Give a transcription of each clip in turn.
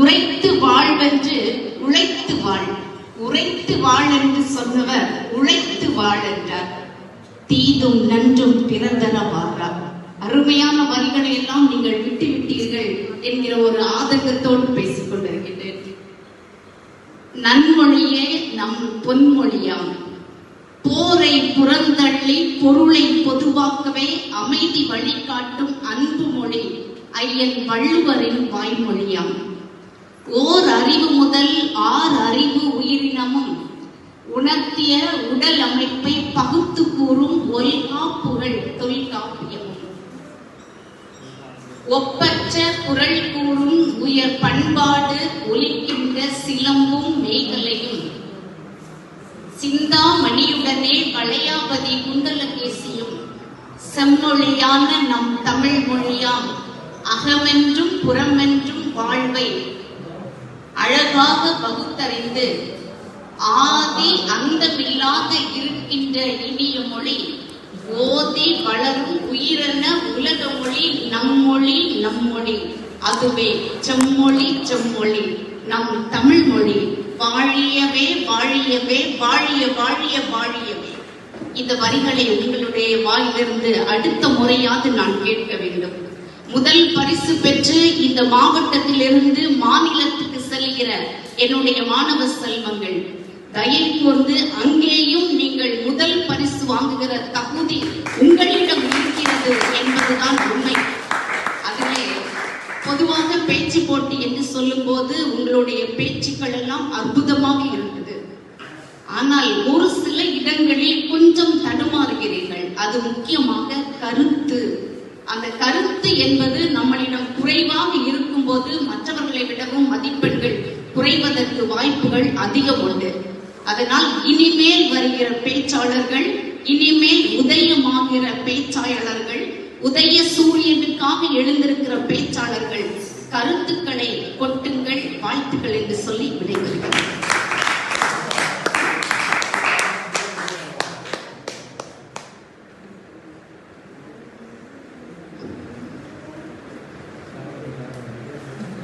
உரைத்து வாழ்வென்று உழைத்து வாழ். உரைத்து வாழ் என்று சொன்னவர் உழைத்து வாழ் என்றார். தீதும் நன்றும் பிறந்தர வாரா. அருமையான வரிகளை எல்லாம் நீங்கள் விட்டுவிட்டீர்கள் என்கிற ஒரு ஆதங்கத்தோடு பேசிக் கொண்டிருக்கின்றேன். நன்மொழியே நம் பொன்மொழியாம். போரை புறந்தள்ளி பொருளை பொதுவாக்கவே அமைதி வழிகாட்டும் அன்பு மொழி ஐயன் வள்ளுவரின் வாய்மொழியாம். ஓர் அறிவு முதல் ஆறு அறிவு உயிரினமும் உணர்த்திய உடல் அமைப்பை பகுத்து கூறும் ஒல்கா புகழ் தொல்காப்பியமும். ஒப்பற்ற குரல் கூறும் உயர் பண்பாடு ஒலிக்கின்ற சிலம்பும் மேகலையும் சிந்தாமணியுடனே வளையாபதி குண்டலகேசியும் செம்மொழியான நம் தமிழ் மொழியாம் அகமென்றும் புறமென்றும் வாழ்வை அழகாக பகுத்தறிந்து ஆதி அந்தமில்லாத இருக்கின்ற இனிய மொழி ஓதி வளரும் உயிரென உலக மொழி நம்மொழி நம்மொழி. அதுவே செம்மொழி செம்மொழி நம் தமிழ் மொழி. வாழியவே வாழியவே வாழிய வாழிய வாழியவே. இந்த வரிகளை உங்களுடைய வாயிலிருந்து அடுத்த முறையாவது நான் கேட்க வேண்டும். முதல் பரிசு பெற்று இந்த மாவட்டத்திலிருந்து மாநிலத்துக்கு செல்கிற என்னுடைய மாணவ செல்வங்கள், தயவு கூர்ந்து அங்கேயும் நீங்கள் முதல் பரிசு வாங்குகிற தகுதி உங்களிடம் இருக்கிறது என்பதுதான் உண்மை. அதிலே பொதுவாக பேச்சு போட்டி என்று சொல்லும் போது உங்களுடைய பேச்சுக்கள் எல்லாம் அற்புதமாக இருக்குது. ஆனால் ஒரு சில இடங்களில் கொஞ்சம் தடுமாறுகிறீர்கள். அது முக்கியமாக கருத்து. அந்த கருத்து என்பது நம்மளிடம் குறைவாக இருக்கும் போது மற்றவர்களை விடவும் மதிப்பெண்கள் குறைவதற்கு வாய்ப்புகள் அதிகம் உண்டு. அதனால் இனிமேல் வருகிற பேச்சாளர்கள், இனிமேல் உதயமாகிற பேச்சாளர்கள், உதய சூரியனுக்காக எழுந்திருக்கிற பேச்சாளர்கள் கருத்துக்களை கொட்டுங்கள், வாழ்த்துக்கள் என்று சொல்லி விடைபெறுகிறேன்.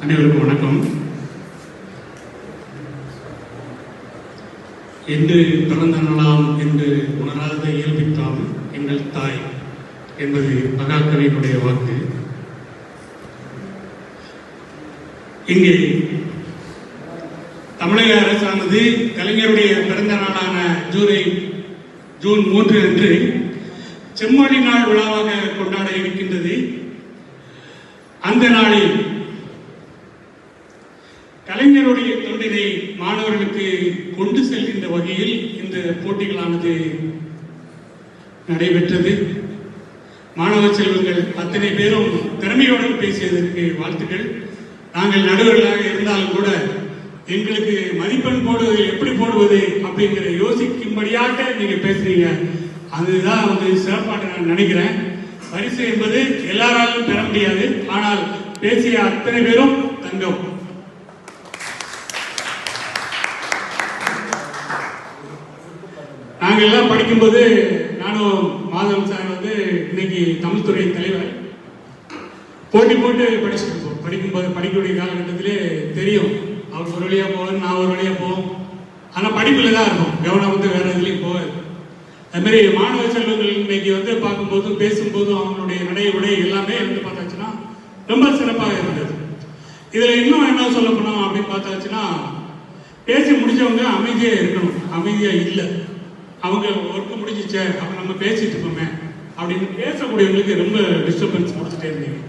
அனைவருக்கும் வணக்கம். என்று பிறந்த நாளாம் என்று உணராத இயல்பித்தாம் எங்கள் தாய் என்பது மகாகவியினுடைய வாக்கு. இங்கே தமிழக அரசானது கலைஞருடைய பிறந்த நாளான ஜூன் 3 அன்று செம்மொழி நாள் விழாவாக கொண்டாட இருக்கின்றது. அந்த நாளில் கலைஞருடைய தொண்டினை மாணவர்களுக்கு கொண்டு செல்கின்ற வகையில் இந்த போட்டிகளானது நடைபெற்றது. மாணவ செல்வங்கள் அத்தனை பேரும் திறமையுடன் பேசியதற்கு வாழ்த்துக்கள். நாங்கள் நடுவர்களாக இருந்தாலும் கூட எங்களுக்கு மதிப்பெண் போடுவது எப்படி போடுவது அப்படிங்கிற யோசிக்கும்படியாக நீங்க பேசுறீங்க. அதுதான் சிறப்பாக நான் நினைக்கிறேன். பரிசு என்பது எல்லாராலும் பெற முடியாது. ஆனால் பேசிய அத்தனை பேரும் தங்கம். நாங்கள் எல்லாம் படிக்கும்போது நானும் மாதவன் சார் இன்னைக்கு தமிழ் துறை தலைவர் போட்டி போட்டு படிச்சுட்டு இருப்போம். படிக்கும்போது படிக்கக்கூடிய காலகட்டத்திலே தெரியும், அவர் ஒரு வழியா போவார், நான் ஒரு வழியா போவோம். ஆனால் படிப்புல தான் இருக்கும், கவனம் வேற எதுலையும் போவாது. அது மாதிரி மாணவ செல்வங்கள் இன்னைக்கு பார்க்கும்போதும் பேசும்போதும் அவங்களுடைய நடை உடை எல்லாமே பார்த்தாச்சுன்னா ரொம்ப சிறப்பாக இருந்தது. இதுல இன்னும் என்ன சொல்ல போனோம் அப்படின்னு பார்த்தாச்சுன்னா, பேசி முடிச்சவங்க அமைதியா இருக்கணும். அமைதியா இல்லை, அவங்க ஒர்க்கு முடிஞ்சிச்சே அப்ப நம்ம பேசிட்டு இருப்போமே அப்படின்னு பேசக்கூடியவங்களுக்கு ரொம்ப டிஸ்டர்பன்ஸ் கொடுத்துட்டே இருந்தீங்க.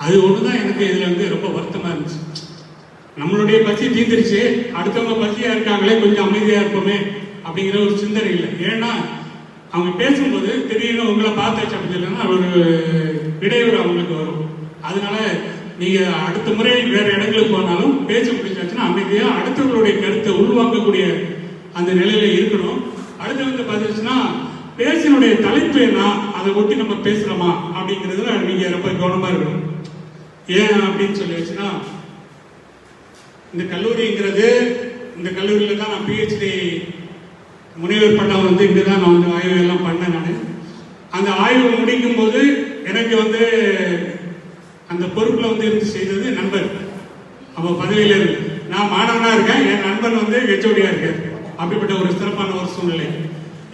அது ஒண்ணுதான் எனக்கு இதுல ரொம்ப வருத்தமா இருந்துச்சு. நம்மளுடைய பசி தீர்ந்துருச்சு, அடுத்தவங்க பசியா இருக்காங்களே, கொஞ்சம் அமைதியா இருப்போமே அப்படிங்கிற ஒரு சிந்தனை இல்லை. ஏன்னா அவங்க பேசும்போது திடீர்னு உங்களை பார்த்தாச்சு அப்படின்னு சொல்லி ஒரு இடையூறு அவங்களுக்கு வரும். அதனால நீங்க அடுத்த முறை வேற இடங்களுக்கு போனாலும் பேச முடிச்சாச்சுன்னா அமைதியா அடுத்தவங்களுடைய கருத்தை உள்வாங்கக்கூடிய அந்த நிலையில இருக்கணும். அடுத்து பார்த்துச்சுன்னா பேசினுடைய தலைப்பு என்ன, அதை ஒட்டி நம்ம பேசுறோமா அப்படிங்கிறதுல நீங்க ரொம்ப கவனமா இருக்கணும். ஏன் அப்படின்னு சொல்லி வச்சுன்னா, இந்த கல்லூரிங்கிறது, இந்த கல்லூரியில தான் நான் பிஹெச்டி முனைவர் பட்டம் இங்கதான் நான் ஆய்வு எல்லாம் பண்ணேன். நான் அந்த ஆய்வு முடிக்கும் போது எனக்கு அந்த பொறுப்புல இருந்து செய்தது நண்பர். அப்போ பதவியில் இருக்கு. நான் மாணவனா இருக்கேன், என் நண்பன் வந்து ஹெச்ஓடியா இருக்காரு. அப்படிப்பட்ட ஒரு சிறப்பான ஒரு சூழ்நிலை.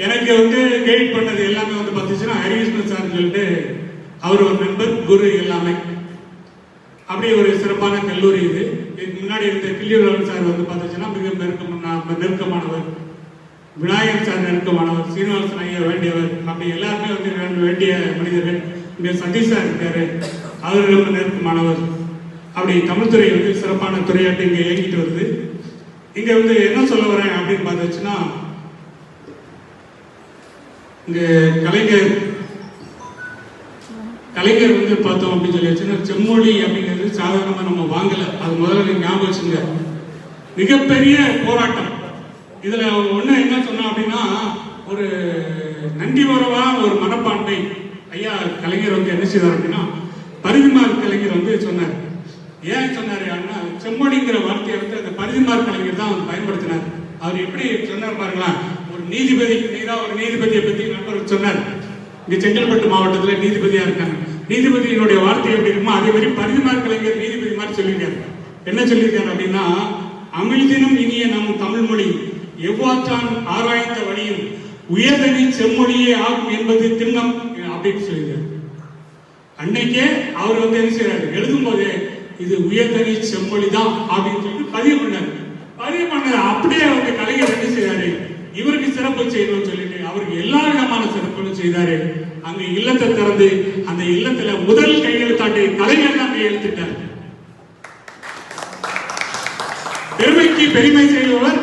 எனக்கு வந்து கைட் பண்ணது எல்லாமே வந்து பார்த்துச்சுன்னா ஹரிகிருஷ்ணன் சார்னு சொல்லிட்டு அவர் ஒரு நண்பர், குரு எல்லாமே. அப்படி ஒரு சிறப்பான கல்லூரி இது. இதுக்கு முன்னாடி இருந்த கிள்ளியூர் சார் வந்து பார்த்துச்சுன்னா மிக நெருக்கமானவர், விநாயகர் சார் நெருக்கமானவர், சீனிவாசன் ஐயா வேண்டியவர். அப்படி எல்லாருமே வந்து வேண்டிய மனிதர்கள். இங்கே சதீஷ் சார் இருக்காரு, அவர் ரொம்ப நெருக்கமானவர். அப்படி தமிழ்துறை வந்து சிறப்பான துறையாட்டு இங்கே இயங்கிட்டு வருது. இங்க வந்து என்ன சொல்ல வரேன் அப்படின்னு பார்த்துச்சுன்னா, இங்க கலைஞர் வந்து பார்த்தோம் அப்படின்னு சொல்லிச்சுன்னா, செம்மொழி அப்படிங்கிறது சாதாரணமா நம்ம வாங்கல. அது முதல்ல ஞாபகம் வச்சுங்க. மிகப்பெரிய போராட்டம். இதுல ஒண்ணு என்ன சொன்னா அப்படின்னா, ஒரு நன்றி உறவா ஒரு மனப்பான்மை. ஐயா கலைஞர் வந்து என்ன செய்தார் அப்படின்னா, பரிதிமார் கலைஞர் வந்து சொன்னார். ஏன் சொன்னாரு அப்படின்னா, செம்மொழிங்கிற வார்த்தையை வந்து அந்த பரிதிமார் கலைஞர் தான் பயன்படுத்தினார். அவர் எப்படி சொன்னார் பாருங்களா, ஒரு நீதிபதிக்கு நேராக ஒரு நீதிபதியை பத்தி நண்பர் சொன்னார். இங்க செங்கல்பட்டு மாவட்டத்துல நீதிபதியா இருக்காங்க. நீதிபதியினுடைய வார்த்தை எப்படி இருக்குமோ அதே மாதிரி பரிதிமார் கலைஞர் நீதிபதி மாதிரி சொல்லியிருக்காரு. என்ன சொல்லியிருக்காரு அப்படின்னா, அமிழ்தினும் இனிய நம் தமிழ் மொழி எவ்வாற்றான் ஆராய்ந்த வழியும் உயர்தனி செம்மொழியே ஆகும் என்பது திண்ணம் அப்படின்னு சொல்லியிருக்காரு. அன்னைக்கே அவர் வந்து என்ன செய்யறாரு, எழுதும் போதே இது உயர்தனி செம்மொழி தான் அப்படின்னு சொல்லிட்டு பதிவு பண்ணாரு. பதிவு பண்ணது அப்படியே வந்து கலைஞர் என்ன செய்யறாரு, இவருக்கு சிறப்பு செய்யணும்னு சொல்லிட்டு அவருக்கு எல்லா விதமான சிறப்புகளும் செய்தாரு. அங்க இல்லத்தை திறந்து அந்த இல்லத்துல முதல் கையெழுத்தாட்டை கலைஞர் தான் கையெழுத்திட்டார். பெருமைக்கு பெருமை செய்தவர்